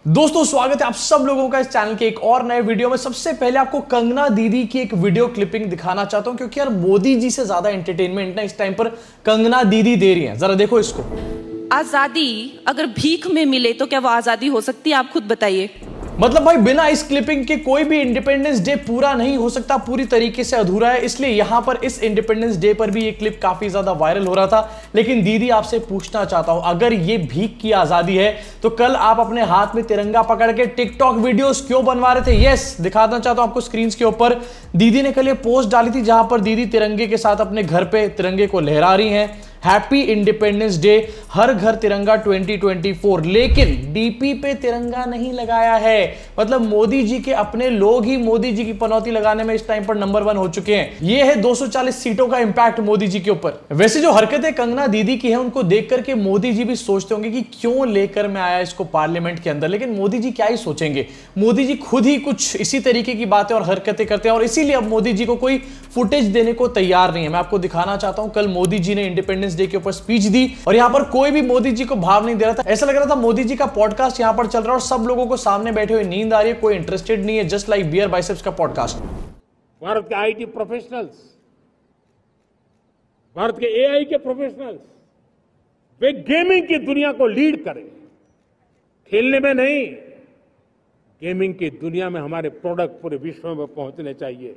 दोस्तों स्वागत है आप सब लोगों का इस चैनल के एक और नए वीडियो में। सबसे पहले आपको कंगना दीदी की एक वीडियो क्लिपिंग दिखाना चाहता हूं, क्योंकि यार मोदी जी से ज्यादा एंटरटेनमेंट ना इस टाइम पर कंगना दीदी दे रही हैं। जरा देखो इसको। आजादी अगर भीख में मिले तो क्या वो आजादी हो सकती है? आप खुद बताइए। मतलब भाई बिना इस क्लिपिंग के कोई भी इंडिपेंडेंस डे पूरा नहीं हो सकता, पूरी तरीके से अधूरा है। इसलिए यहां पर इस इंडिपेंडेंस डे पर भी ये क्लिप काफी ज्यादा वायरल हो रहा था। लेकिन दीदी आपसे पूछना चाहता हूं, अगर ये भीख की आजादी है तो कल आप अपने हाथ में तिरंगा पकड़ के टिकटॉक वीडियोस क्यों बनवा रहे थे? यस, दिखाना चाहता हूं आपको स्क्रीन के ऊपर। दीदी ने कल ये पोस्ट डाली थी जहां पर दीदी तिरंगे के साथ अपने घर पे तिरंगे को लहरा रही हैं। हैप्पी इंडिपेंडेंस डे, हर घर तिरंगा 2024। लेकिन डीपी पे तिरंगा नहीं लगाया है। मतलब मोदी जी के अपने लोग ही मोदी जी की पनौती लगाने में इस टाइम पर नंबर 1 हो चुके हैं। ये है 240 सीटों का इंपैक्ट मोदी जी के ऊपर। वैसे जो हरकतें कंगना दीदी की है उनको देख करके मोदी जी भी सोचते होंगे कि क्यों लेकर मैं आया इसको पार्लियामेंट के अंदर। लेकिन मोदी जी क्या ही सोचेंगे, मोदी जी खुद ही कुछ इसी तरीके की बातें और हरकतें करते हैं और इसीलिए अब मोदी जी को कोई फुटेज देने को तैयार नहीं है। मैं आपको दिखाना चाहता हूं, कल मोदी जी ने इंडिपेंडेंस डे के ऊपर स्पीच दी और यहां पर कोई भी मोदी जी को भाव नहीं दे रहा था। ऐसा लग रहा था मोदी जी का पॉडकास्ट यहां पर चल रहा है और सब लोगों को सामने बैठे हुए नींद आ रही है, कोई इंटरेस्टेड नहीं है। जस्ट लाइक बियर बाइसेप्स का पॉडकास्ट। भारत के आईटी प्रोफेशनल्स, भारत के एआई के प्रोफेशनल्स, वे गेमिंग की दुनिया को लीड करें। खेलने में नहीं, गेमिंग की दुनिया में हमारे प्रोडक्ट पूरे विश्व में पहुंचने चाहिए।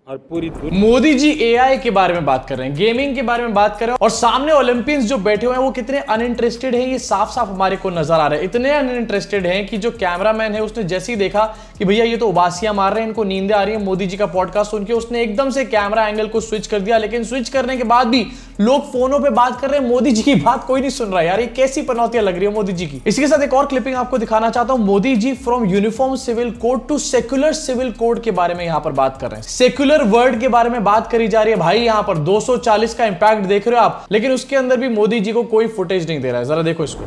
और पूरी मोदी जी एआई के बारे में बात कर रहे हैं, गेमिंग के बारे में बात कर रहे हैं और सामने ओलंपियंस जो बैठे हुए हैं वो कितने अनइंटरेस्टेड हैं ये साफ साफ हमारे को नजर आ रहा है। इतने अनइंटरेस्टेड हैं कि जो कैमरामैन है उसने जैसे ही देखा कि भैया ये तो उबासियां मार रहे हैं, इनको नींदें आ रही है मोदी जी का पॉडकास्ट सुन के, उसने एकदम से कैमरा एंगल को स्विच कर दिया। लेकिन स्विच करने के बाद भी लोग फोनों पर बात कर रहे हैं, मोदी जी की बात कोई नहीं सुन रहा है। यार ये कैसी पनौतियां लग रही है मोदी जी की। इसी के साथ एक और क्लिपिंग आपको दिखाना चाहता हूं। Modi ji from uniform civil code to secular civil code के बारे में यहां पर बात कर रहे हैं। सेक्युलर वर्ड के बारे में बात करी जा रही है। भाई यहां पर 240 का इंपैक्ट देख रहे हो आप, लेकिन उसके अंदर भी मोदी जी को कोई फुटेज नहीं दे रहा है। जरा देखो इसको।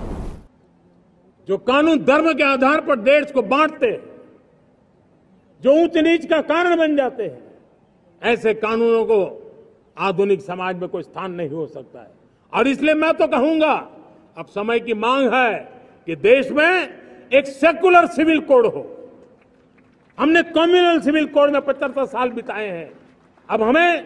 जो कानून धर्म के आधार पर देश को बांटते, जो ऊंच नीच का कारण बन जाते हैं, ऐसे कानूनों को आधुनिक समाज में कोई स्थान नहीं हो सकता है। और इसलिए मैं तो कहूंगा अब समय की मांग है कि देश में एक सेकुलर सिविल कोड हो। हमने कम्युनल सिविल कोड में 75 साल बिताए हैं, अब हमें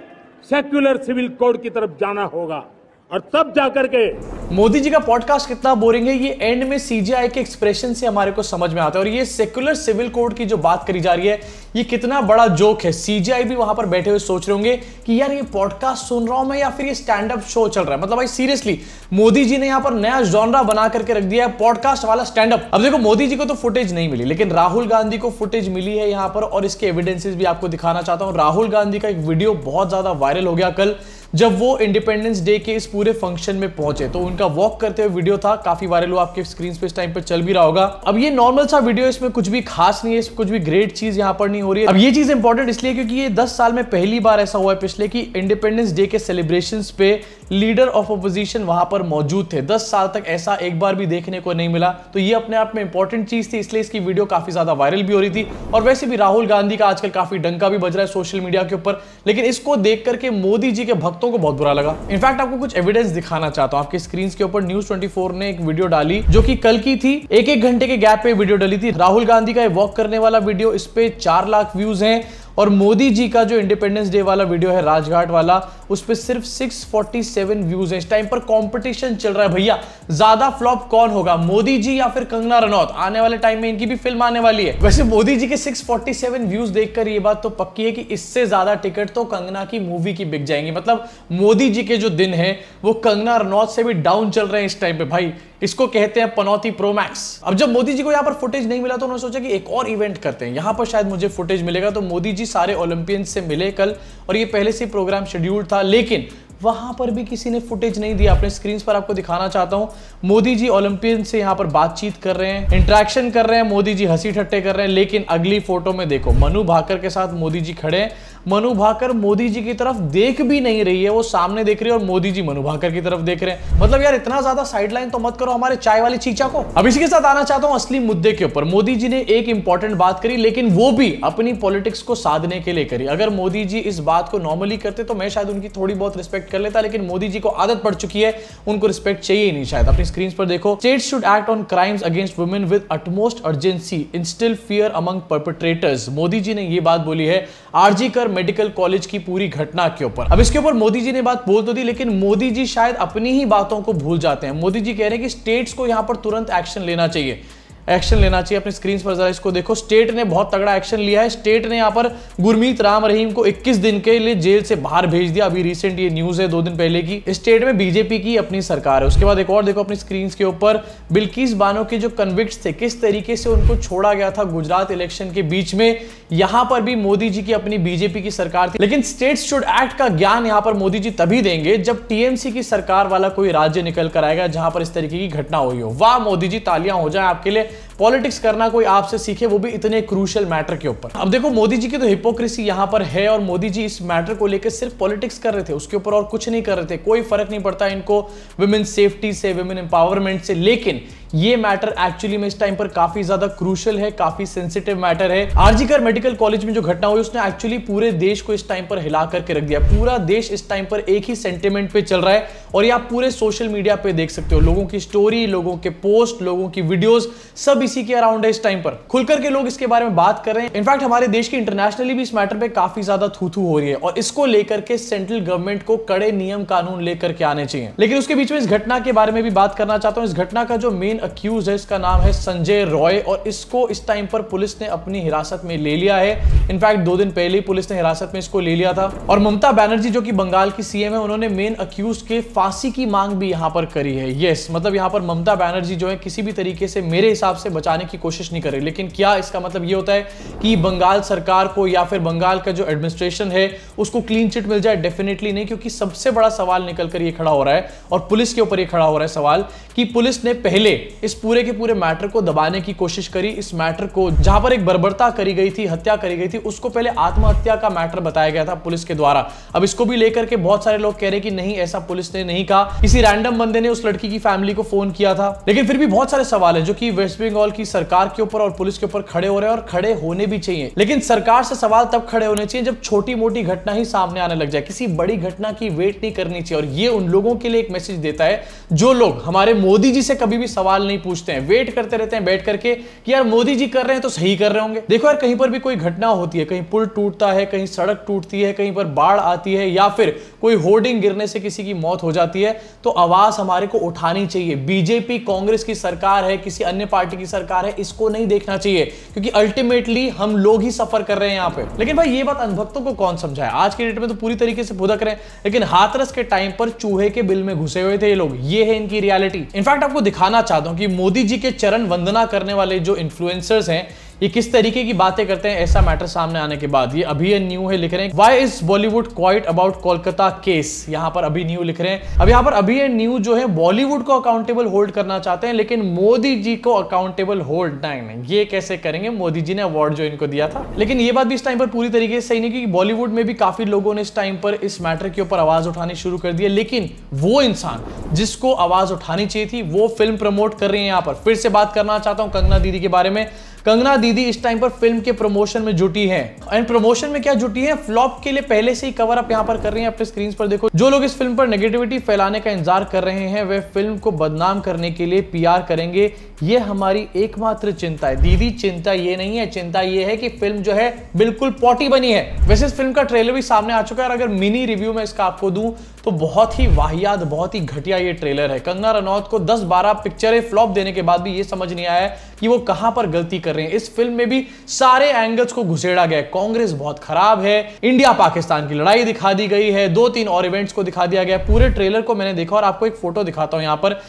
सेक्युलर सिविल कोड की तरफ जाना होगा और तब जाकर के। मोदी जी का पॉडकास्ट कितना बोरिंग है ये एंड में सीजीआई के एक्सप्रेशन से हमारे को समझ में आता है। और ये सेक्युलर सिविल कोड की जो बात करी जा रही है ये कितना बड़ा जोक है। सीजीआई भी वहां पर बैठे हुए सोच रहे होंगे कि यार ये पॉडकास्ट सुन रहा हूं मैं या फिर ये स्टैंड अप शो चल रहा है। मतलब भाई सीरियसली मोदी जी ने यहां पर नया जॉनरा बना करके रख दिया है, पॉडकास्ट वाला स्टैंड अप। अब देखो मोदी जी को तो फुटेज नहीं मिली, लेकिन राहुल गांधी को फुटेज मिली है यहां पर और इसके एविडेंसेस भी आपको दिखाना चाहता हूं। राहुल गांधी का एक वीडियो बहुत ज्यादा वायरल हो गया कल, जब वो इंडिपेंडेंस डे के इस पूरे फंक्शन में पहुंचे तो उनका वॉक करते हुए वीडियो था, काफी वायरल हुआ, आपके स्क्रीन पे इस टाइम पे चल भी रहा होगा। अब ये नॉर्मल सा वीडियो, इसमें कुछ भी खास नहीं है, इसमें कुछ भी ग्रेट चीज यहां पर नहीं हो रही है। अब ये चीज इंपॉर्टेंट इसलिए क्योंकि ये 10 साल में पहली बार ऐसा हुआ है पिछले कि इंडिपेंडेंस डे के सेलिब्रेशंस पे लीडर ऑफ अपोजिशन वहां पर मौजूद थे। 10 साल तक ऐसा एक बार भी देखने को नहीं मिला। तो ये अपने आप में इंपॉर्टेंट चीज थी, इसलिए इसकी वीडियो काफी ज्यादा वायरल भी हो रही थी। और वैसे भी राहुल गांधी का आजकल काफी डंका भी बज रहा है सोशल मीडिया के ऊपर, लेकिन इसको देख करके मोदी जी के भक्तों को बहुत बुरा लगा। इनफैक्ट आपको कुछ एविडेंस दिखाना चाहता हूं। आपके स्क्रीन के ऊपर न्यूज़ 24 ने एक वीडियो डाली जो कि कल की थी, एक घंटे के गैप पे वीडियो डाली थी। राहुल गांधी का वॉक करने वाला वीडियो, इस पे 4 लाख व्यूज हैं और मोदी जी का जो इंडिपेंडेंस डे वाला वीडियो है राजघाट वाला, उस पे सिर्फ 647 व्यूज हैं। इस टाइम पर कंपटीशन चल रहा है भैया, ज्यादा फ्लॉप कौन होगा, मोदी जी या फिर कंगना रनौत? आने वाले टाइम में इनकी भी फिल्म आने वाली है। वैसे मोदी जी के 647 व्यूज देखकर ये बात तो पक्की है कि इससे ज्यादा टिकट तो कंगना की मूवी की बिक जाएंगी। मतलब मोदी जी के जो दिन है वो कंगना रनौत से भी डाउन चल रहे हैं इस टाइम पे। भाई इसको कहते हैं पनौती प्रो मैक्स। अब जब मोदी जी को यहां पर फुटेज नहीं मिला तो उन्होंने सोचा कि एक और इवेंट करते हैं, यहां पर शायद मुझे फुटेज मिलेगा। तो मोदी जी सारे ओलंपियंस से मिले कल और ये पहले से प्रोग्राम शेड्यूल्ड था, लेकिन वहां पर भी किसी ने फुटेज नहीं दिया। अपने स्क्रीन पर आपको दिखाना चाहता हूं, मोदी जी ओलंपियन से यहां पर बातचीत कर रहे हैं, इंटरेक्शन कर रहे हैं, मोदी जी हंसी ठट्टे कर रहे हैं। लेकिन अगली फोटो में देखो, मनु भाकर के साथ मोदी जी खड़े हैं, मनु भाकर मोदी जी की तरफ देख भी नहीं रही है, वो सामने देख रही है और मोदी जी मनु भाकर की तरफ देख रहे हैं। मतलब यार इतना ज्यादा साइडलाइन तो मत करो हमारे चाय वाली चीचा को। अब इसी के साथ आना चाहता हूं असली मुद्दे के ऊपर। मोदी जी ने एक इंपॉर्टेंट बात करी, लेकिन वो भी अपनी पॉलिटिक्स को साधने के लिए करी। अगर मोदी जी इस बात को नॉर्मली करते तो मैं शायद उनकी थोड़ी बहुत रिस्पेक्ट कर लेता, लेकिन मोदी जी को आदत पड़ चुकी है, उनको रिस्पेक्ट चाहिए ही नहीं शायद। अपनी स्क्रीन पर देखो, states should act on crimes against women with utmost urgency, instil fear among perpetrators. Modi ji ने यह बात बोली है आरजी कर मेडिकल कॉलेज की पूरी घटना के ऊपर। अब इसके ऊपर मोदी जी ने बात बोल तो दी, लेकिन मोदी जी शायद अपनी ही बातों को भूल जाते हैं। मोदी जी कह रहे हैं कि स्टेट्स को यहां पर तुरंत एक्शन लेना चाहिए, एक्शन लेना चाहिए। अपनी स्क्रीन पर जरा इसको देखो, स्टेट ने बहुत तगड़ा एक्शन लिया है। स्टेट ने यहां पर गुरमीत राम रहीम को 21 दिन के लिए जेल से बाहर भेज दिया। अभी रिसेंट ये न्यूज है 2 दिन पहले की। स्टेट में बीजेपी की अपनी सरकार है। उसके बाद एक और देखो अपनी स्क्रीन के ऊपर, बिल्किस बानो के जो कन्विक्ट्स थे किस तरीके से उनको छोड़ा गया था गुजरात इलेक्शन के बीच में। यहां पर भी मोदी जी की अपनी बीजेपी की सरकार थी, लेकिन स्टेट्स शुड एक्ट का ज्ञान यहां पर मोदी जी तभी देंगे जब टीएमसी की सरकार वाला कोई राज्य निकल कर आएगा जहां पर इस तरीके की घटना हुई हो। वाह मोदी जी, तालियां हो जाए आपके लिए। पॉलिटिक्स करना कोई आपसे सीखे, वो भी इतने क्रूशियल मैटर के ऊपर। अब देखो मोदी जी की तो हिपोक्रेसी यहां पर है, और मोदी जी इस मैटर को लेकर सिर्फ पॉलिटिक्स कर रहे थे, उसके ऊपर और कुछ नहीं कर रहे थे। कोई फर्क नहीं पड़ता इनको विमेन सेफ्टी से, विमेन एम्पावरमेंट से, लेकिन ये मैटर एक्चुअली में इस टाइम पर काफी ज्यादा क्रूशियल है, काफी सेंसिटिव मैटर है। आरजी कर मेडिकल कॉलेज में जो घटना हुई उसने एक्चुअली पूरे देश को इस टाइम पर हिला करके रख दिया। पूरा देश इस टाइम पर एक ही सेंटिमेंट पे चल रहा है, और ये आप पूरे सोशल मीडिया पे देख सकते हो। लोगों की स्टोरी, लोगों के पोस्ट, लोगों की वीडियोस, सब इसी के अराउंड है। इस टाइम पर खुलकर के लोग इसके बारे में बात कर रहे हैं। इनफैक्ट हमारे देश की इंटरनेशनली भी इस मैटर पे काफी ज्यादा थू-थू हो रही है, और इसको लेकर के सेंट्रल गवर्नमेंट को कड़े नियम कानून लेकर के आने चाहिए। लेकिन उसके बीच में इस घटना के बारे में भी बात करना चाहता हूं। इस घटना का जो मेन अक्यूज है, इसका नाम है संजय रॉय, और इसको इस टाइम पर पुलिस ने अपनी हिरासत में ले लिया है। इनफैक्ट 2 दिन पहले ही पुलिस ने हिरासत में इसको ले लिया था। और ममता बनर्जी जो कि बंगाल की सीएम है, उन्होंने मेन अक्यूज के फांसी की मांग भी यहां पर करी है। यस, मतलब यहां पर ममता बनर्जी जो है किसी भी तरीके से मेरे हिसाब से बचाने की कोशिश नहीं कर रही। लेकिन क्या इसका मतलब यह होता है कि बंगाल सरकार को या फिर बंगाल का जो एडमिनिस्ट्रेशन है उसको क्लीन चिट मिल जाए? डेफिनेटली नहीं, क्योंकि सबसे बड़ा सवाल निकलकर यह खड़ा हो रहा है, और पुलिस के ऊपर यह खड़ा हो रहा है सवाल, कि पुलिस ने पहले इस पूरे के पूरे मैटर को दबाने की कोशिश करी। इस मैटर को जहां पर एक बर्बरता करी गई थी, हत्या करी गई थी, उसको पहले आत्महत्या का मैटर बताया गया था पुलिस के द्वारा। अब इसको भी लेकर के बहुत सारे लोग कह रहे हैं कि नहीं, ऐसा पुलिस ने नहीं कहा, किसी रैंडम बंदे ने उस लड़की की फैमिली को फोन किया था। लेकिन फिर भी बहुत सारे सवाल है जो कि वेस्ट बंगाल की सरकार के ऊपर और पुलिस के ऊपर खड़े हो रहे हैं, और खड़े होने भी चाहिए। लेकिन सरकार से सवाल तब खड़े होने चाहिए जब छोटी मोटी घटना ही सामने आने लग जाए। किसी बड़ी घटना की वेट नहीं करनी चाहिए। और ये उन लोगों के लिए एक मैसेज देता है जो लोग हमारे मोदी जी से कभी भी सवाल नहीं पूछते हैं, वेट करते रहते हैं बैठ करके कि यार मोदी जी कर रहे हैं तो सही कर रहे होंगे। देखो यार, कहीं पर भी कोई घटना होती है, कहीं पुल टूटता है, कहीं सड़क टूटती है, कहीं पर बाढ़ आती है, या फिर कोई होर्डिंग गिरने से किसी की मौत हो जाती है, तो आवाज हमारे को उठानी चाहिए। बीजेपी कांग्रेस की सरकार है, किसी अन्य पार्टी की सरकार है, इसको नहीं देखना चाहिए, क्योंकि अल्टीमेटली हम लोग ही सफर कर रहे हैं यहां पे। लेकिन भाई ये बात अनभक्तों को कौन समझाए? आज के डेट में तो पूरी तरीके से भुदक रहे हैं, लेकिन हाथरस के टाइम पर चूहे के बिल में घुसे हुए थे ये लोग। ये है इनकी रियलिटी। इनफैक्ट आपको दिखाना चाहता हूं कि मोदी जी के चरण वंदना करने वाले जो इन्फ्लुएंसर्स हैं, ये किस तरीके की बातें करते हैं ऐसा मैटर सामने आने के बाद। ये अभी न्यू है, लिख रहे हैं why is Bollywood quite about Kolkata case. यहां पर अभी न्यू लिख रहे हैं। अब यहां पर अभी न्यू जो है बॉलीवुड को अकाउंटेबल होल्ड करना चाहते हैं, लेकिन मोदी जी को अकाउंटेबल होल्ड नहीं, ये कैसे करेंगे? मोदी जी ने अवार्ड जो इनको दिया था। लेकिन ये बात भी इस टाइम पर पूरी तरीके से सही नहीं, क्योंकि बॉलीवुड में भी काफी लोगों ने इस टाइम पर इस मैटर के ऊपर आवाज उठानी शुरू कर दी है। लेकिन वो इंसान जिसको आवाज उठानी चाहिए थी, वो फिल्म प्रमोट कर रही है। यहां पर फिर से बात करना चाहता हूं कंगना दीदी के बारे में। कंगना दीदी इस टाइम पर फिल्म के प्रमोशन में जुटी हैं, एंड प्रमोशन में क्या जुटी हैं? फ्लॉप के लिए पहले से ही कवर अप यहां पर कर रही हैं। अपने स्क्रीन पर देखो, जो लोग इस फिल्म पर नेगेटिविटी फैलाने का इंतजार कर रहे हैं, वे फिल्म को बदनाम करने के लिए पीआर करेंगे। ये हमारी एकमात्र चिंता है। दीदी, चिंता ये नहीं है, चिंता ये है कि फिल्म जो है बिल्कुल पॉटी बनी है। वैसे इस फिल्म का ट्रेलर भी सामने आ चुका है, और अगर मिनी रिव्यू में इसका आपको दूं तो बहुत ही वाहियात, बहुत ही घटिया ये ट्रेलर है। कंगना रनौत को 10-12 पिक्चरें फ्लॉप देने के बाद भी ये समझ नहीं आया कि वो कहां पर गलती कर रहे हैं। इस फिल्म में भी सारे एंगल्स को घुसेड़ा गया है। कांग्रेस बहुत खराब है, इंडिया पाकिस्तान की लड़ाई दिखा दी गई है, 2-3 और इवेंट्स को दिखा दिया गया। पूरे ट्रेलर को मैंने देखा, और आपको एक फोटो दिखाता हूं।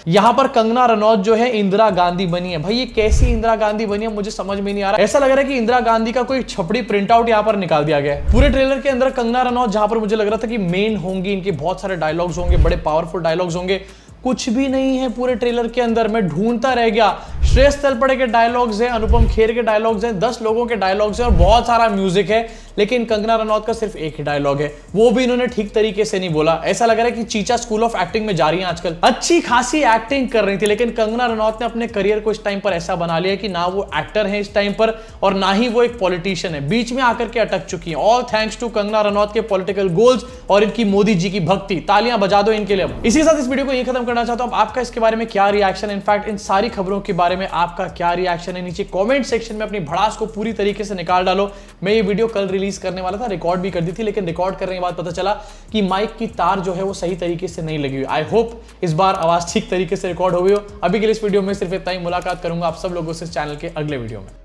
यहां पर कंगना रनौत जो है इंदिरा गांधी बनी है। भाई ये कैसी इंदिरा गांधी बनी है, मुझे समझ में नहीं आ रहा। ऐसा लग रहा है कि इंदिरा गांधी का कोई छपड़ी प्रिंट आउट यहां पर निकाल दिया गया है। पूरे ट्रेलर के अंदर कंगना रनौत, जहां पर मुझे लग रहा था कि मेन होंगी, इनके बहुत सारे डायलॉग्स होंगे, बड़े पावरफुल डायलॉग्स होंगे, कुछ भी नहीं है पूरे ट्रेलर के अंदर। मैं ढूंढता रह गया श्रेयस तलपड़े के डायलॉग्स हैं, अनुपम खेर के डायलॉग्स हैं, 10 लोगों के डायलॉग्स हैं और बहुत सारा म्यूजिक है, लेकिन कंगना रनौत का सिर्फ एक ही डायलॉग है, वो भी इन्होंने ठीक तरीके से नहीं बोला। ऐसा लग रहा है कि चीचा स्कूल ऑफ एक्टिंग में जा रही हैं आजकल। अच्छी खासी एक्टिंग कर रही थी, लेकिन कंगना रनौत ने अपने करियर को इस टाइम पर ऐसा बना लिया कि ना वो एक्टर है इस टाइम पर और ना ही वो एक पॉलिटिशियन है, बीच में आकर के अटक चुकी है। All thanks to Kangana Ranaut के पॉलिटिकल गोल्स और इनकी मोदी जी की भक्ति। तालियां बजा दो इनके लिए। इसी के साथ इस वीडियो को यही खत्म करना चाहता हूं। आपका इसके बारे में क्या रिएक्शन है, इनफैक्ट इन सारी खबरों के बारे में आपका क्या रिएक्शन है, नीचे कमेंट सेक्शन में अपनी भड़ास को पूरी तरीके से निकाल डालो। मैं ये वीडियो कल रिलीज करने वाला था, रिकॉर्ड भी कर दी थी, लेकिन रिकॉर्ड करने के बाद पता चला कि माइक की तार जो है वो सही तरीके से नहीं लगी हुई। आई होप इस बार आवाज ठीक तरीके से रिकॉर्ड हो गई हो। अभी के लिए इस वीडियो में सिर्फ इतना ही। मुलाकात करूंगा आप सब लोगों से इस चैनल के अगले वीडियो में।